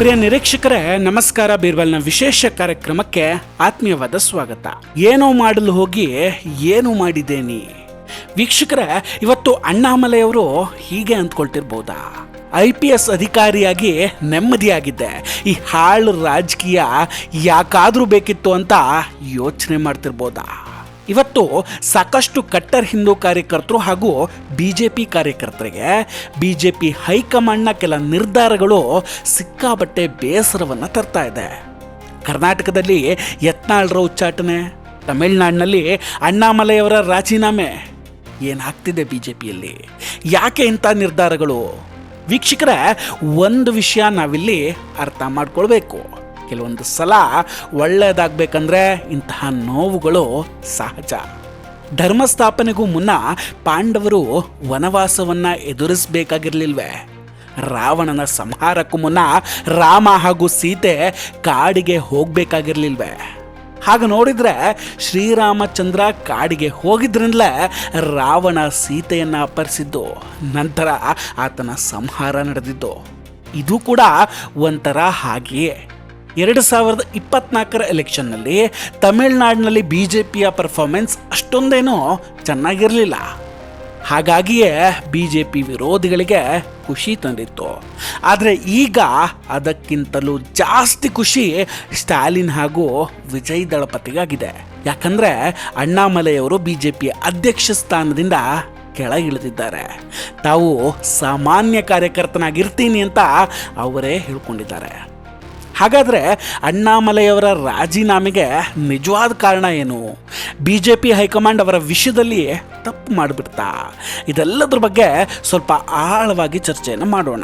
ಪ್ರಿಯ ನಿರೀಕ್ಷಕರೇ, ನಮಸ್ಕಾರ. ಬೀರ್ಬಲ್ನ ವಿಶೇಷ ಕಾರ್ಯಕ್ರಮಕ್ಕೆ ಆತ್ಮೀಯವಾದ ಸ್ವಾಗತ. ಏನೋ ಮಾಡಲು ಹೋಗಿ ಏನು ಮಾಡಿದ್ದೇನೆ. ವೀಕ್ಷಕರೇ, ಇವತ್ತು ಅಣ್ಣಾಮಲೆಯವರು ಹೀಗೆ ಅಂದ್ಕೊಳ್ತಿರ್ಬೋದಾ, IPS ಅಧಿಕಾರಿಯಾಗಿ ನೆಮ್ಮದಿಯಾಗಿದ್ದೆ, ಈ ಹಾಳು ರಾಜಕೀಯ ಯಾಕಾದ್ರೂ ಬೇಕಿತ್ತು ಅಂತ ಯೋಚನೆ ಮಾಡ್ತಿರ್ಬೋದಾ. ಇವತ್ತು ಸಾಕಷ್ಟು ಕಟ್ಟರ್ ಹಿಂದೂ ಕಾರ್ಯಕರ್ತರು ಹಾಗೂ BJP ಕಾರ್ಯಕರ್ತರಿಗೆ BJP ಹೈಕಮಾಂಡ್ನ ಕೆಲ ನಿರ್ಧಾರಗಳು ಸಿಕ್ಕಾಬಟ್ಟೆ ಬೇಸರವನ್ನು ತರ್ತಾ ಇದೆ. ಕರ್ನಾಟಕದಲ್ಲಿ ಯತ್ನಾಳ್ರ ಉಚ್ಚಾಟನೆ, ತಮಿಳುನಾಡಿನಲ್ಲಿ ಅಣ್ಣಾಮಲೆಯವರ ರಾಜೀನಾಮೆ, ಏನಾಗ್ತಿದೆ BJPಯಲ್ಲಿ, ಯಾಕೆ ಇಂಥ ನಿರ್ಧಾರಗಳು? ವೀಕ್ಷಕರೇ, ಒಂದು ವಿಷಯ ನಾವಿಲ್ಲಿ ಅರ್ಥ ಮಾಡ್ಕೊಳ್ಬೇಕು. ಕೆಲವೊಂದು ಸಲ ಒಳ್ಳೆಯದಾಗಬೇಕಂದ್ರೆ ಇಂತಹ ನೋವುಗಳು ಸಹಜ. ಧರ್ಮಸ್ಥಾಪನೆಗೂ ಮುನ್ನ ಪಾಂಡವರು ವನವಾಸವನ್ನು ಎದುರಿಸಬೇಕಾಗಿರಲಿಲ್ವೇ? ರಾವಣನ ಸಂಹಾರಕ್ಕೂ ಮುನ್ನ ರಾಮ ಹಾಗೂ ಸೀತೆ ಕಾಡಿಗೆ ಹೋಗಬೇಕಾಗಿರಲಿಲ್ವೇ? ಹಾಗೆ ನೋಡಿದರೆ ಶ್ರೀರಾಮಚಂದ್ರ ಕಾಡಿಗೆ ಹೋಗಿದ್ರಿಂದಲೇ ರಾವಣ ಸೀತೆಯನ್ನು ಅಪಹರಿಸಿದ್ದು, ನಂತರ ಆತನ ಸಂಹಾರ ನಡೆದಿದ್ದು. ಇದು ಕೂಡ ಒಂಥರ ಹಾಗೆಯೇ. 2024 ಎಲೆಕ್ಷನ್ನಲ್ಲಿ ತಮಿಳುನಾಡಿನಲ್ಲಿ BJPಯ ಪರ್ಫಾರ್ಮೆನ್ಸ್ ಅಷ್ಟೊಂದೇನೂ ಚೆನ್ನಾಗಿರಲಿಲ್ಲ. ಹಾಗಾಗಿಯೇ BJP ವಿರೋಧಿಗಳಿಗೆ ಖುಷಿ ತಂದಿತ್ತು. ಆದರೆ ಈಗ ಅದಕ್ಕಿಂತಲೂ ಜಾಸ್ತಿ ಖುಷಿ ಸ್ಟಾಲಿನ್ ಹಾಗೂ ವಿಜಯ್ ದಳಪತಿಗಾಗಿದೆ. ಯಾಕಂದರೆ ಅಣ್ಣಾಮಲೆಯವರು BJP ಅಧ್ಯಕ್ಷ ಸ್ಥಾನದಿಂದ ಕೆಳಗಿಳಿದಿದ್ದಾರೆ. ತಾವು ಸಾಮಾನ್ಯ ಕಾರ್ಯಕರ್ತನಾಗಿರ್ತೀನಿ ಅಂತ ಅವರೇ ಹೇಳ್ಕೊಂಡಿದ್ದಾರೆ. ಹಾಗಾದರೆ ಅಣ್ಣಾಮಲೆಯವರ ರಾಜೀನಾಮೆಗೆ ನಿಜವಾದ ಕಾರಣ ಏನು? BJP ಹೈಕಮಾಂಡ್ ಅವರ ವಿಷಯದಲ್ಲಿ ತಪ್ಪು ಮಾಡಿಬಿಡ್ತಾ? ಇದೆಲ್ಲದ್ರ ಬಗ್ಗೆ ಸ್ವಲ್ಪ ಆಳವಾಗಿ ಚರ್ಚೆಯನ್ನು ಮಾಡೋಣ.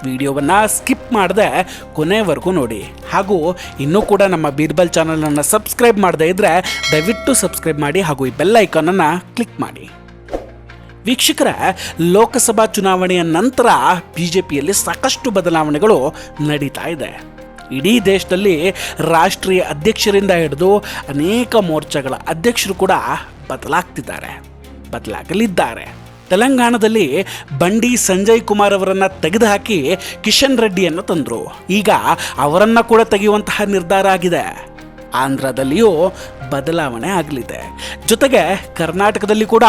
ವಿಡಿಯೋವನ್ನು ಸ್ಕಿಪ್ ಮಾಡದೆ ಕೊನೆವರೆಗೂ ನೋಡಿ. ಹಾಗೂ ಇನ್ನೂ ಕೂಡ ನಮ್ಮ ಬೀರ್ಬಲ್ ಚಾನಲನ್ನು ಸಬ್ಸ್ಕ್ರೈಬ್ ಮಾಡದೇ ಇದ್ದರೆ ದಯವಿಟ್ಟು ಸಬ್ಸ್ಕ್ರೈಬ್ ಮಾಡಿ ಹಾಗೂ ಈ ಬೆಲ್ ಐಕಾನನ್ನು ಕ್ಲಿಕ್ ಮಾಡಿ. ವೀಕ್ಷಕರೇ, ಲೋಕಸಭಾ ಚುನಾವಣೆಯ ನಂತರ BJPಯಲ್ಲಿ ಸಾಕಷ್ಟು ಬದಲಾವಣೆಗಳು ನಡೀತಾ ಇದೆ. ಇಡೀ ದೇಶದಲ್ಲಿ ರಾಷ್ಟ್ರೀಯ ಅಧ್ಯಕ್ಷರಿಂದ ಹಿಡಿದು ಅನೇಕ ಮೋರ್ಚಾಗಳ ಅಧ್ಯಕ್ಷರು ಕೂಡ ಬದಲಾಗಲಿದ್ದಾರೆ. ತೆಲಂಗಾಣದಲ್ಲಿ ಬಂಡಿ ಸಂಜಯ್ ಕುಮಾರ್ ಅವರನ್ನು ತೆಗೆದುಹಾಕಿ ಕಿಶನ್ ರೆಡ್ಡಿಯನ್ನು ತಂದರು. ಈಗ ಅವರನ್ನು ಕೂಡ ತೆಗೆಯುವಂತಹ ನಿರ್ಧಾರ ಆಗಿದೆ. ಆಂಧ್ರದಲ್ಲಿಯೂ ಬದಲಾವಣೆ ಆಗಲಿದೆ. ಜೊತೆಗೆ ಕರ್ನಾಟಕದಲ್ಲಿ ಕೂಡ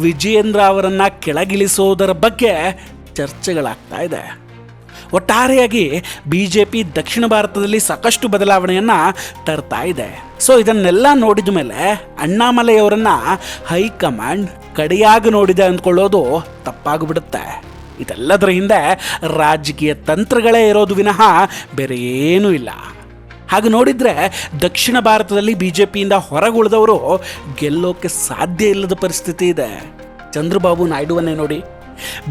ವಿಜಯೇಂದ್ರ ಅವರನ್ನು ಕೆಳಗಿಳಿಸೋದರ ಬಗ್ಗೆ ಚರ್ಚೆಗಳಾಗ್ತಾ ಇದೆ. ಒಟ್ಟಾರೆಯಾಗಿ BJP ದಕ್ಷಿಣ ಭಾರತದಲ್ಲಿ ಸಾಕಷ್ಟು ಬದಲಾವಣೆಯನ್ನು ತರ್ತಾ ಇದೆ. ಸೊ ಇದನ್ನೆಲ್ಲ ನೋಡಿದ ಮೇಲೆ ಅಣ್ಣಾಮಲೆಯವರನ್ನು ಹೈಕಮಾಂಡ್ ಕಡೆಯಾಗಿ ನೋಡಿದೆ ಅಂದ್ಕೊಳ್ಳೋದು ತಪ್ಪಾಗಿಬಿಡುತ್ತೆ. ಇದೆಲ್ಲದರ ಹಿಂದೆ ರಾಜಕೀಯ ತಂತ್ರಗಳೇ ಇರೋದು ವಿನಃ ಬೇರೆ ಏನೂ ಇಲ್ಲ. ಹಾಗೆ ನೋಡಿದರೆ ದಕ್ಷಿಣ ಭಾರತದಲ್ಲಿ BJPಯಿಂದ ಹೊರಗುಳಿದವರು ಗೆಲ್ಲೋಕ್ಕೆ ಸಾಧ್ಯ ಇಲ್ಲದ ಪರಿಸ್ಥಿತಿ ಇದೆ. ಚಂದ್ರಬಾಬು ನಾಯ್ಡುವನ್ನೇ ನೋಡಿ,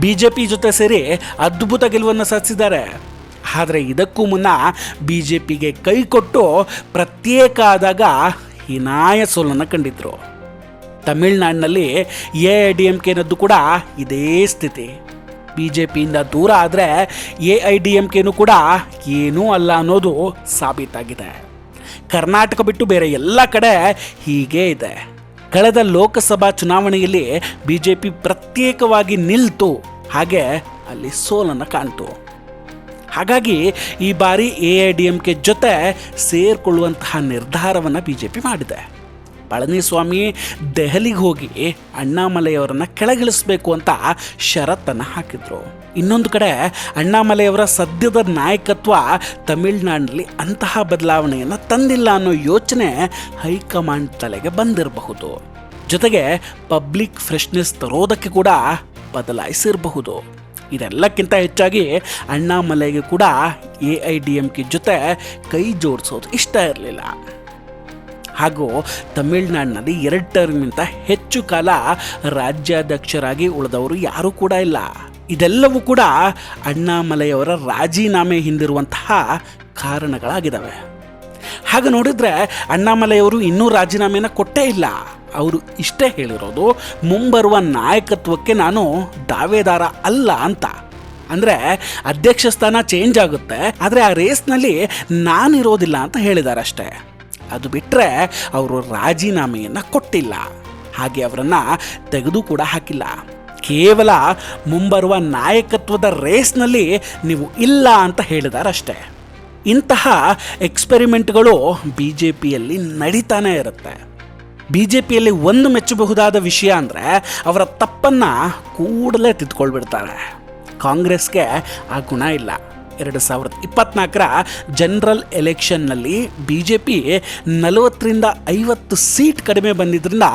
BJP ಜೊತೆ ಸೇರಿ ಅದ್ಭುತ ಗೆಲುವನ್ನು ಸಾಧಿಸಿದ್ದಾರೆ. ಆದರೆ ಇದಕ್ಕೂ ಮುನ್ನ BJPಗೆ ಕೈ ಕೊಟ್ಟು ಪ್ರತ್ಯೇಕ ಆದಾಗ ಹೀನಾಯ ಸೋಲನ್ನು ಕಂಡಿದ್ರು. ತಮಿಳುನಾಡಿನಲ್ಲಿ AIDMKನದ್ದು ಕೂಡ ಇದೇ ಸ್ಥಿತಿ. BJPಯಿಂದ ದೂರ ಆದರೆ AIDMKನೂ ಕೂಡ ಏನೂ ಅಲ್ಲ ಅನ್ನೋದು ಸಾಬೀತಾಗಿದೆ. ಕರ್ನಾಟಕ ಬಿಟ್ಟು ಬೇರೆ ಎಲ್ಲ ಕಡೆ ಹೀಗೇ ಇದೆ. ಕಳೆದ ಲೋಕಸಭಾ ಚುನಾವಣೆಯಲ್ಲಿ BJP ಪ್ರತ್ಯೇಕವಾಗಿ ನಿಲ್ತು, ಹಾಗೆ ಅಲ್ಲಿ ಸೋಲನ್ನು ಕಾಣ್ತು. ಹಾಗಾಗಿ ಈ ಬಾರಿ AIDMK ಜೊತೆ ಸೇರಿಕೊಳ್ಳುವಂತಹ ನಿರ್ಧಾರವನ್ನು BJP ಮಾಡಿದೆ. ಪಳನಿಸ್ವಾಮಿ ದೆಹಲಿಗೆ ಹೋಗಿ ಅಣ್ಣಾಮಲೆಯವರನ್ನು ಕೆಳಗಿಳಿಸಬೇಕು ಅಂತ ಷರತ್ತನ್ನು ಹಾಕಿದ್ರು. ಇನ್ನೊಂದು ಕಡೆ ಅಣ್ಣಾಮಲೆಯವರ ಸದ್ಯದ ನಾಯಕತ್ವ ತಮಿಳುನಾಡಿನಲ್ಲಿ ಅಂತಹ ಬದಲಾವಣೆಯನ್ನು ತಂದಿಲ್ಲ ಅನ್ನೋ ಯೋಚನೆ ಹೈಕಮಾಂಡ್ ತಲೆಗೆ ಬಂದಿರಬಹುದು. ಜೊತೆಗೆ ಪಬ್ಲಿಕ್ ಫ್ರೆಶ್ನೆಸ್ ತರೋದಕ್ಕೆ ಕೂಡ ಬದಲಾಯಿಸಿರಬಹುದು. ಇದೆಲ್ಲಕ್ಕಿಂತ ಹೆಚ್ಚಾಗಿ ಅಣ್ಣಾಮಲೆಗೆ ಕೂಡ AIDMK ಜೊತೆ ಕೈ ಜೋಡಿಸೋದು ಇಷ್ಟ ಇರಲಿಲ್ಲ. ಹಾಗೂ ತಮಿಳುನಾಡಿನಲ್ಲಿ 2 ಟರ್ಮ್ಗಿಂತ ಹೆಚ್ಚು ಕಾಲ ರಾಜ್ಯಾಧ್ಯಕ್ಷರಾಗಿ ಉಳಿದವರು ಯಾರೂ ಕೂಡ ಇಲ್ಲ. ಇದೆಲ್ಲವೂ ಕೂಡ ಅಣ್ಣಾಮಲೆಯವರ ರಾಜೀನಾಮೆ ಹಿಂದಿರುವಂತಹ ಕಾರಣಗಳಾಗಿದ್ದಾವೆ. ಹಾಗೆ ನೋಡಿದರೆ ಅಣ್ಣಾಮಲೆಯವರು ಇನ್ನೂ ರಾಜೀನಾಮೆಯನ್ನು ಕೊಟ್ಟೇ ಇಲ್ಲ. ಅವರು ಇಷ್ಟೇ ಹೇಳಿರೋದು, ಮುಂಬರುವ ನಾಯಕತ್ವಕ್ಕೆ ನಾನು ದಾವೇದಾರ ಅಲ್ಲ ಅಂತ. ಅಂದರೆ ಅಧ್ಯಕ್ಷ ಸ್ಥಾನ ಚೇಂಜ್ ಆಗುತ್ತೆ, ಆದರೆ ಆ ರೇಸ್ನಲ್ಲಿ ನಾನಿರೋದಿಲ್ಲ ಅಂತ ಹೇಳಿದ್ದಾರೆ ಅಷ್ಟೇ. ಅದು ಬಿಟ್ಟರೆ ಅವರು ರಾಜೀನಾಮೆಯನ್ನು ಕೊಟ್ಟಿಲ್ಲ, ಹಾಗೆ ಅವರನ್ನು ತೆಗೆದು ಕೂಡ ಹಾಕಿಲ್ಲ. ಕೇವಲ ಮುಂಬರುವ ನಾಯಕತ್ವದ ರೇಸ್ನಲ್ಲಿ ನೀವು ಇಲ್ಲ ಅಂತ ಹೇಳಿದಾರಷ್ಟೇ. ಇಂತಹ ಎಕ್ಸ್ಪೆರಿಮೆಂಟ್ಗಳು ಬಿ ಜೆ ಪಿಯಲ್ಲಿ ನಡೀತಾನೆ ಇರುತ್ತೆ. ಬಿ ಜೆ ಪಿಯಲ್ಲಿ ಒಂದು ಮೆಚ್ಚಬಹುದಾದ ವಿಷಯ ಅಂದರೆ ಅವರ ತಪ್ಪನ್ನು ಕೂಡಲೇ ತಿದ್ದುಕೊಳ್ಬಿಡ್ತಾರೆ. ಕಾಂಗ್ರೆಸ್ಗೆ ಆ ಗುಣ ಇಲ್ಲ. 2024 ಜನರಲ್ ಎಲೆಕ್ಷನ್ನಲ್ಲಿ ಬಿ ಜೆ ಪಿ 40-50 ಸೀಟ್ ಕಡಿಮೆ ಬಂದಿದ್ದರಿಂದ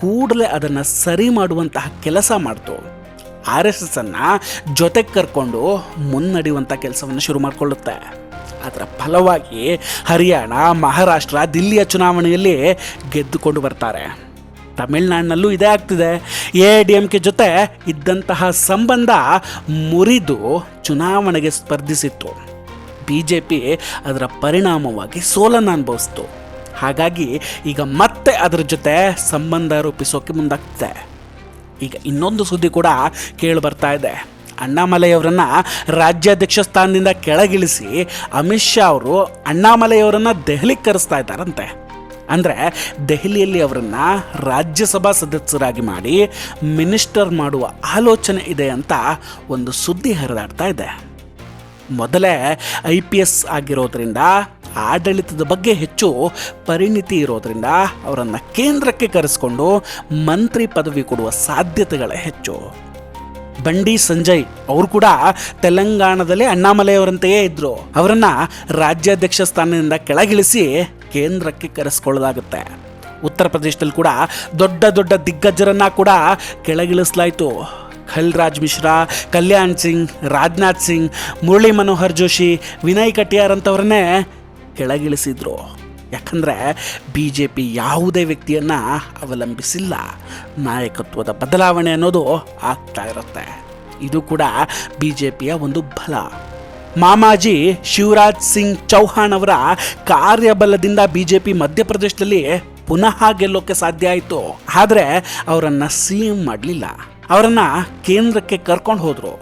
ಕೂಡಲೇ ಅದನ್ನು ಸರಿ ಮಾಡುವಂತಹ ಕೆಲಸ ಮಾಡ್ತು. RSSನ್ನು ಜೊತೆಗೆ ಕರ್ಕೊಂಡು ಮುನ್ನಡೆಯುವಂಥ ಕೆಲಸವನ್ನು ಶುರು ಮಾಡಿಕೊಳ್ಳುತ್ತೆ. ಅದರ ಫಲವಾಗಿ ಹರಿಯಾಣ, ಮಹಾರಾಷ್ಟ್ರ, ದಿಲ್ಲಿಯ ಚುನಾವಣೆಯಲ್ಲಿ ಗೆದ್ದುಕೊಂಡು ಬರ್ತಾರೆ. ತಮಿಳುನಾಡಿನಲ್ಲೂ ಇದೇ ಆಗ್ತಿದೆ. AIADMK ಜೊತೆ ಇದ್ದಂತಹ ಸಂಬಂಧ ಮುರಿದು ಚುನಾವಣೆಗೆ ಸ್ಪರ್ಧಿಸಿತ್ತು. BJP ಅದರ ಪರಿಣಾಮವಾಗಿ ಸೋಲನ್ನು ಅನುಭವಿಸ್ತು. ಹಾಗಾಗಿ ಈಗ ಮತ್ತೆ ಅದರ ಜೊತೆ ಸಂಬಂಧ ರೂಪಿಸೋಕೆ ಮುಂದಾಗ್ತಿದೆ. ಈಗ ಇನ್ನೊಂದು ಸುದ್ದಿ ಕೂಡ ಕೇಳಿ ಬರ್ತಾ ಇದೆ. ಅಣ್ಣಾಮಲೈಯವರನ್ನು ರಾಜ್ಯಾಧ್ಯಕ್ಷ ಸ್ಥಾನದಿಂದ ಕೆಳಗಿಳಿಸಿ ಅಮಿತ್ ಶಾ ಅವರು ಅಣ್ಣಾಮಲೈಯವರನ್ನು ದೆಹಲಿಗೆ ಕರೆಸ್ತಾ ಇದ್ದಾರಂತೆ. ಅಂದರೆ ದೆಹಲಿಯಲ್ಲಿ ಅವರನ್ನು ರಾಜ್ಯಸಭಾ ಸದಸ್ಯರಾಗಿ ಮಾಡಿ ಮಿನಿಸ್ಟರ್ ಮಾಡುವ ಆಲೋಚನೆ ಇದೆ ಅಂತ ಒಂದು ಸುದ್ದಿ ಹರಿದಾಡ್ತಾ ಇದೆ. ಮೊದಲೇ IPS ಆಗಿರೋದ್ರಿಂದ ಆಡಳಿತದ ಬಗ್ಗೆ ಹೆಚ್ಚು ಪರಿಣಿತಿ ಇರೋದ್ರಿಂದ ಅವರನ್ನು ಕೇಂದ್ರಕ್ಕೆ ಕರೆಸಿಕೊಂಡು ಮಂತ್ರಿ ಪದವಿ ಕೊಡುವ ಸಾಧ್ಯತೆಗಳೇ ಹೆಚ್ಚು. ಬಂಡಿ ಸಂಜಯ್ ಅವರು ಕೂಡ ತೆಲಂಗಾಣದಲ್ಲಿ ಅಣ್ಣಾಮಲೈಯವರಂತೆಯೇ ಇದ್ದರು. ಅವರನ್ನು ರಾಜ್ಯಾಧ್ಯಕ್ಷ ಸ್ಥಾನದಿಂದ ಕೆಳಗಿಳಿಸಿ ಕೇಂದ್ರಕ್ಕೆ ಕರೆಸ್ಕೊಳ್ಳಲಾಗುತ್ತೆ. ಉತ್ತರ ಪ್ರದೇಶದಲ್ಲಿ ಕೂಡ ದೊಡ್ಡ ದೊಡ್ಡ ದಿಗ್ಗಜರನ್ನ ಕೂಡ ಕೆಳಗಿಳಿಸಲಾಯಿತು. ಕಲ್ರಾಜ್ ಮಿಶ್ರಾ, ಕಲ್ಯಾಣ್ ಸಿಂಗ್, ರಾಜನಾಥ್ ಸಿಂಗ್, ಮುರಳಿ ಮನೋಹರ್ ಜೋಶಿ, ವಿನಯ್ ಕಟಿಯಾರ್ ಅಂತವ್ರನ್ನೇ ಕೆಳಗಿಳಿಸಿದ್ರು. ಯಾಕಂದರೆ BJP ಯಾವುದೇ ವ್ಯಕ್ತಿಯನ್ನು ಅವಲಂಬಿಸಿಲ್ಲ. ನಾಯಕತ್ವದ ಬದಲಾವಣೆ ಅನ್ನೋದು ಆಗ್ತಾ ಇರುತ್ತೆ. ಇದು ಕೂಡ BJPಯ ಒಂದು ಬಲ. ಮಾಮಾಜಿ ಶಿವರಾಜ್ ಸಿಂಗ್ ಚೌಹಾಣ್ ಅವರ ಕಾರ್ಯಬಲದಿಂದ BJP ಮಧ್ಯಪ್ರದೇಶದಲ್ಲಿ ಪುನಃ ಗೆಲ್ಲೋಕ್ಕೆ ಸಾಧ್ಯ ಆಯಿತು. ಆದರೆ ಅವರನ್ನು CM ಮಾಡಲಿಲ್ಲ. ಅವರನ್ನು ಕೇಂದ್ರಕ್ಕೆ ಕರ್ಕೊಂಡು ಹೋದರು.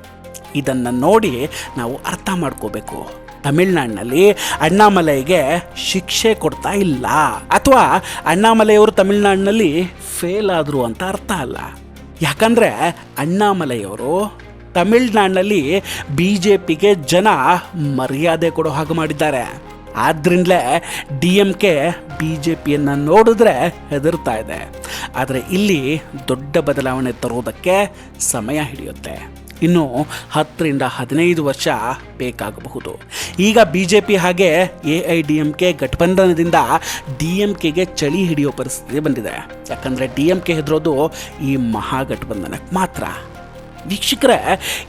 ಇದನ್ನು ನೋಡಿ ನಾವು ಅರ್ಥ ಮಾಡ್ಕೋಬೇಕು. ತಮಿಳ್ನಾಡಿನಲ್ಲಿ ಅಣ್ಣಾಮಲೈಗೆ ಶಿಕ್ಷೆ ಕೊಡ್ತಾ ಇಲ್ಲ, ಅಥವಾ ಅಣ್ಣಾಮಲೈಯವರು ತಮಿಳ್ನಾಡಿನಲ್ಲಿ ಫೇಲ್ ಆದರು ಅಂತ ಅರ್ಥ ಅಲ್ಲ. ಯಾಕಂದರೆ ಅಣ್ಣಾಮಲೈಯವರು ತಮಿಳ್ನಾಡಿನಲ್ಲಿ BJPಗೆ ಜನ ಮರ್ಯಾದೆ ಕೊಡೋ ಹಾಗೆ ಮಾಡಿದ್ದಾರೆ. ಆದ್ದರಿಂದಲೇ DMK BJPಯನ್ನು ನೋಡಿದ್ರೆ ಹೆದರ್ತಾ ಇದೆ. ಆದರೆ ಇಲ್ಲಿ ದೊಡ್ಡ ಬದಲಾವಣೆ ತರೋದಕ್ಕೆ ಸಮಯ ಹಿಡಿಯುತ್ತೆ. ಇನ್ನು 10-15 ವರ್ಷ ಬೇಕಾಗಬಹುದು. ಈಗ BJP ಹಾಗೆ AIADMK ಗಠಬಂಧನದಿಂದ DMKಗೆ ಚಳಿ ಹಿಡಿಯೋ ಪರಿಸ್ಥಿತಿ ಬಂದಿದೆ. ಯಾಕಂದರೆ DMK ಹೆದರೋದು ಈ ಮಹಾಗಠಬಂಧನಕ್ಕೆ ಮಾತ್ರ. ವೀಕ್ಷಕರೇ,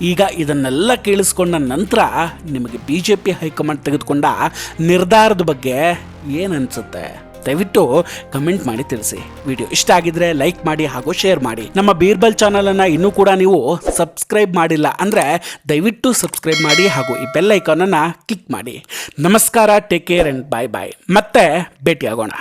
ಈಗ ಇದನ್ನೆಲ್ಲ ಕೇಳಿಸ್ಕೊಂಡ ನಂತರ ನಿಮಗೆ BJP ಹೈಕಮಾಂಡ್ ತೆಗೆದುಕೊಂಡ ನಿರ್ಧಾರದ ಬಗ್ಗೆ ಏನನ್ಸುತ್ತೆ? ದಯವಿಟ್ಟು ಕಮೆಂಟ್ ಮಾಡಿ ತಿಳಿಸಿ. ವಿಡಿಯೋ ಇಷ್ಟ ಆಗಿದ್ರೆ ಲೈಕ್ ಮಾಡಿ ಹಾಗೂ ಶೇರ್ ಮಾಡಿ. ನಮ್ಮ ಬೀರ್ಬಲ್ ಚಾನಲನ್ನು ಇನ್ನೂ ಕೂಡ ನೀವು ಸಬ್ಸ್ಕ್ರೈಬ್ ಮಾಡಿಲ್ಲ ಅಂದರೆ ದಯವಿಟ್ಟು ಸಬ್ಸ್ಕ್ರೈಬ್ ಮಾಡಿ ಹಾಗೂ ಈ ಬೆಲ್ ಐಕಾನನ್ನು ಕ್ಲಿಕ್ ಮಾಡಿ. ನಮಸ್ಕಾರ, ಟೇಕ್ ಕೇರ್ ಆ್ಯಂಡ್ ಬಾಯ್ ಬಾಯ್. ಮತ್ತೆ ಭೇಟಿಯಾಗೋಣ.